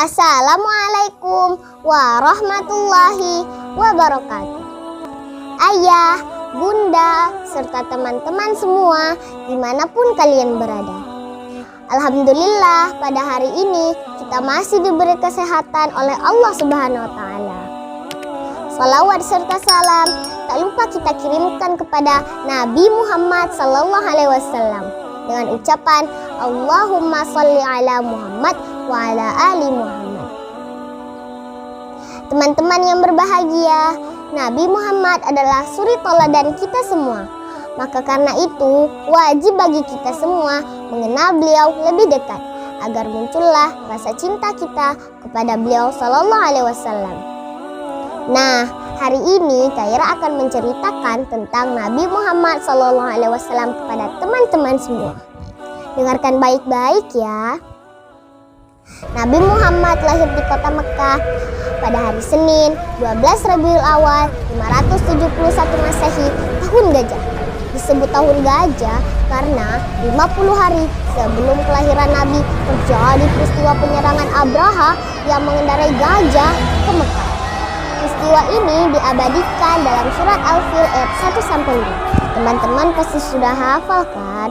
Assalamualaikum warahmatullahi wabarakatuh. Ayah, bunda, serta teman-teman semua dimanapun kalian berada. Alhamdulillah pada hari ini kita masih diberi kesehatan oleh Allah Subhanahu wa Ta'ala. Salawat serta salam tak lupa kita kirimkan kepada Nabi Muhammad Sallallahu Alaihi Wasallam dengan ucapan Allahumma sholli ala Muhammad wa ala ali Muhammad. Teman-teman yang berbahagia, Nabi Muhammad adalah suri tauladan kita semua. Maka karena itu wajib bagi kita semua mengenal beliau lebih dekat agar muncullah rasa cinta kita kepada beliau Sallallahu Alaihi Wasallam. Nah, hari ini Kaira akan menceritakan tentang Nabi Muhammad Sallallahu Alaihi Wasallam kepada teman-teman semua. Dengarkan baik-baik ya. Nabi Muhammad lahir di kota Mekah pada hari Senin 12 Rabiul Awal 571 Masehi tahun gajah. Disebut tahun gajah karena 50 hari sebelum kelahiran Nabi terjadi peristiwa penyerangan Abraha yang mengendarai gajah ke Mekah. Peristiwa ini diabadikan dalam surat Al-Fil ayat 1-5. Teman-teman pasti sudah hafal kan?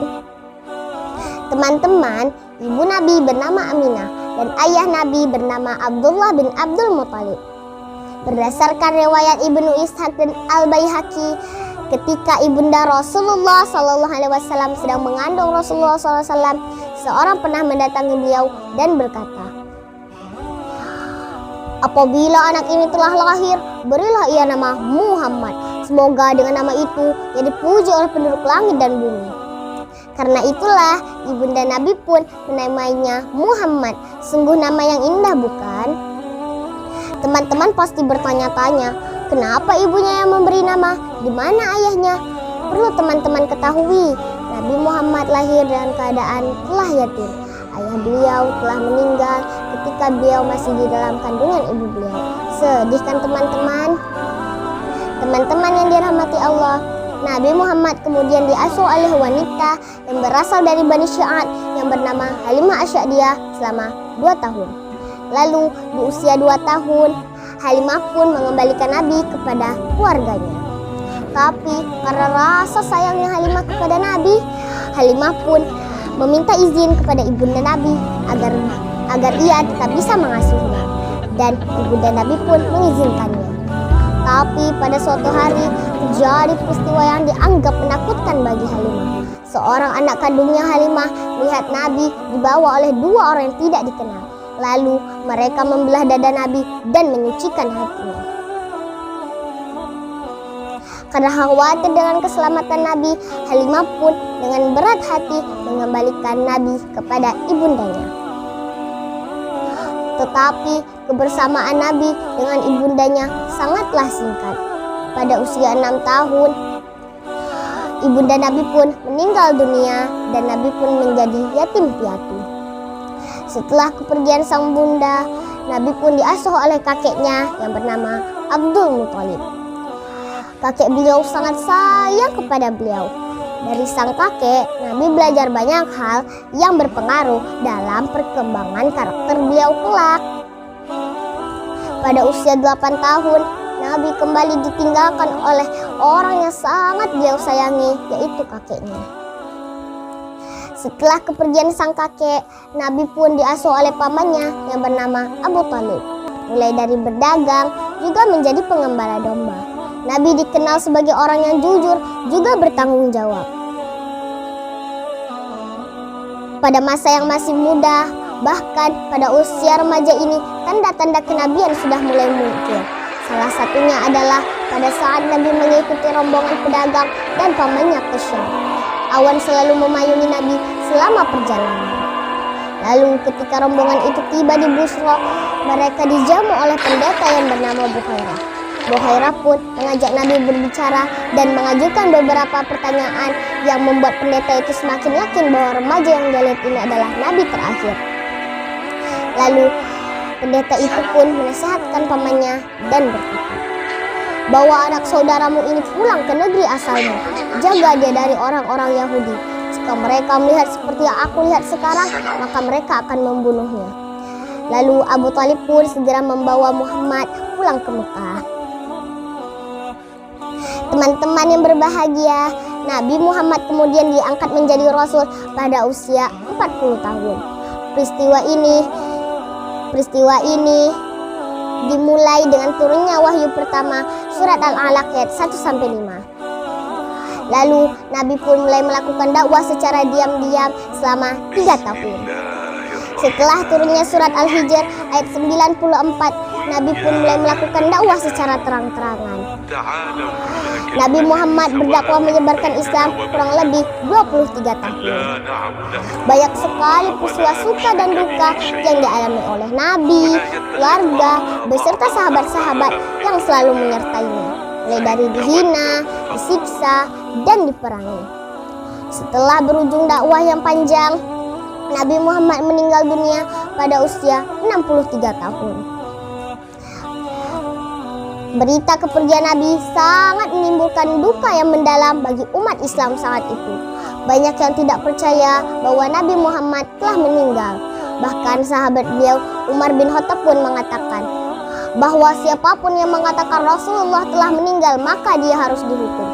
Teman-teman, ibu Nabi bernama Aminah dan ayah Nabi bernama Abdullah bin Abdul Muthalib. Berdasarkan riwayat Ibnu Ishaq dan Al-Baihaqi, ketika ibunda Rasulullah SAW sedang mengandung Rasulullah SAW, seorang pernah mendatangi beliau dan berkata, "Apabila anak ini telah lahir, berilah ia nama Muhammad. Semoga dengan nama itu ia dipuji oleh penduduk langit dan bumi." Karena itulah ibunda Nabi pun menamainya Muhammad. Sungguh nama yang indah, bukan? Teman-teman pasti bertanya-tanya, kenapa ibunya yang memberi nama? Di mana ayahnya? Perlu teman-teman ketahui, Nabi Muhammad lahir dalam keadaan telah yatim. Ayah beliau telah meninggal ketika beliau masih di dalam kandungan ibu beliau. Sedih kan teman-teman? Teman-teman yang dirahmati Allah, Nabi Muhammad kemudian diasuh oleh wanita yang berasal dari Bani Sya'ad yang bernama Halimah Asy'adiyah selama 2 tahun. Lalu di usia 2 tahun, Halimah pun mengembalikan Nabi kepada keluarganya. Tapi karena rasa sayangnya Halimah kepada Nabi, Halimah pun meminta izin kepada ibunda Nabi agar ia tetap bisa mengasuhnya, dan ibunda Nabi pun mengizinkannya. Tapi pada suatu hari terjadi peristiwa yang dianggap menakutkan bagi Halimah. Seorang anak kandungnya Halimah melihat Nabi dibawa oleh 2 orang yang tidak dikenal. Lalu mereka membelah dada Nabi dan menyucikan hatinya. Karena khawatir dengan keselamatan Nabi, Halimah pun dengan berat hati mengembalikan Nabi kepada ibundanya. Tetapi kebersamaan Nabi dengan ibundanya sangatlah singkat. Pada usia 6 tahun, ibunda Nabi pun meninggal dunia dan Nabi pun menjadi yatim piatu. Setelah kepergian sang bunda, Nabi pun diasuh oleh kakeknya yang bernama Abdul Muthalib. Kakek beliau sangat sayang kepada beliau. Dari sang kakek, Nabi belajar banyak hal yang berpengaruh dalam perkembangan karakter beliau kelak. Pada usia 8 tahun, Nabi kembali ditinggalkan oleh orang yang sangat beliau sayangi, yaitu kakeknya. Setelah kepergian sang kakek, Nabi pun diasuh oleh pamannya yang bernama Abu Thalib. Mulai dari berdagang, juga menjadi pengembala domba. Nabi dikenal sebagai orang yang jujur, juga bertanggung jawab. Pada masa yang masih muda, bahkan pada usia remaja ini, tanda-tanda kenabian sudah mulai muncul. Salah satunya adalah pada saat Nabi mengikuti rombongan pedagang dan pamannya ke Syam. Awan selalu memayungi Nabi selama perjalanan. Lalu ketika rombongan itu tiba di Busra, mereka dijamu oleh pendeta yang bernama Bukhairah. Bukhairah pun mengajak Nabi berbicara dan mengajukan beberapa pertanyaan yang membuat pendeta itu semakin yakin bahwa remaja yang dia lihat ini adalah Nabi terakhir. Lalu pendeta itu pun menasihatkan pamannya dan berkata, "Bawa anak saudaramu ini pulang ke negeri asalnya. Jaga dia dari orang-orang Yahudi. Jika mereka melihat seperti yang aku lihat sekarang, maka mereka akan membunuhnya." Lalu Abu Thalib pun segera membawa Muhammad pulang ke Mekah. Teman-teman yang berbahagia, Nabi Muhammad kemudian diangkat menjadi Rasul pada usia 40 tahun. Peristiwa ini dimulai dengan turunnya wahyu pertama surat Al-Alaq ayat 1-5. Lalu Nabi pun mulai melakukan dakwah secara diam-diam selama 3 tahun. Setelah turunnya surat Al-Hijr ayat 94, Nabi pun mulai melakukan dakwah secara terang-terangan. Nabi Muhammad berdakwah menyebarkan Islam kurang lebih 23 tahun. Banyak sekali peristiwa suka dan duka yang dialami oleh Nabi, keluarga, beserta sahabat-sahabat yang selalu menyertainya, mulai dari dihina, disiksa, dan diperangi. Setelah berujung dakwah yang panjang, Nabi Muhammad meninggal dunia pada usia 63 tahun. Berita kepergian Nabi sangat menimbulkan duka yang mendalam bagi umat Islam saat itu. Banyak yang tidak percaya bahwa Nabi Muhammad telah meninggal. Bahkan sahabat beliau Umar bin Khattab pun mengatakan bahwa siapapun yang mengatakan Rasulullah telah meninggal maka dia harus dihukum.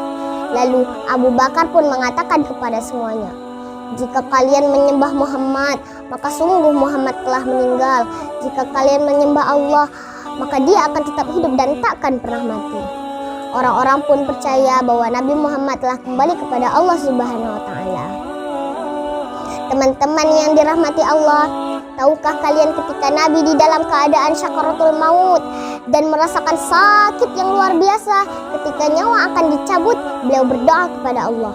Lalu Abu Bakar pun mengatakan kepada semuanya, "Jika kalian menyembah Muhammad, maka sungguh Muhammad telah meninggal. Jika kalian menyembah Allah, maka dia akan tetap hidup dan takkan pernah mati." Orang-orang pun percaya bahwa Nabi Muhammad telah kembali kepada Allah Subhanahu wa Ta'ala. Teman-teman yang dirahmati Allah, tahukah kalian ketika Nabi di dalam keadaan syakaratul maut dan merasakan sakit yang luar biasa, ketika nyawa akan dicabut, beliau berdoa kepada Allah,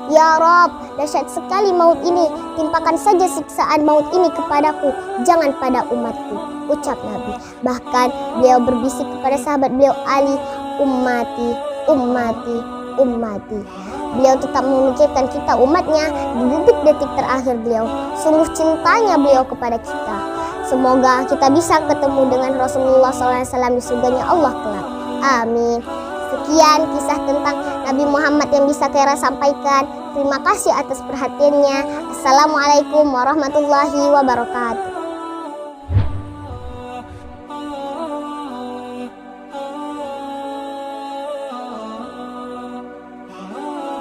"Ya Rabb, dahsyat sekali maut ini, timpakan saja siksaan maut ini kepadaku, jangan pada umatku," ucap Nabi. Bahkan beliau berbisik kepada sahabat beliau Ali, "Ummati, ummati, ummati." Beliau tetap memikirkan kita umatnya di detik-detik terakhir beliau. Sungguh cintanya beliau kepada kita. Semoga kita bisa ketemu dengan Rasulullah SAW di surganya Allah kelak. Amin. Sekian kisah tentang Nabi Muhammad yang bisa Khaira sampaikan. Terima kasih atas perhatiannya. Assalamualaikum warahmatullahi wabarakatuh.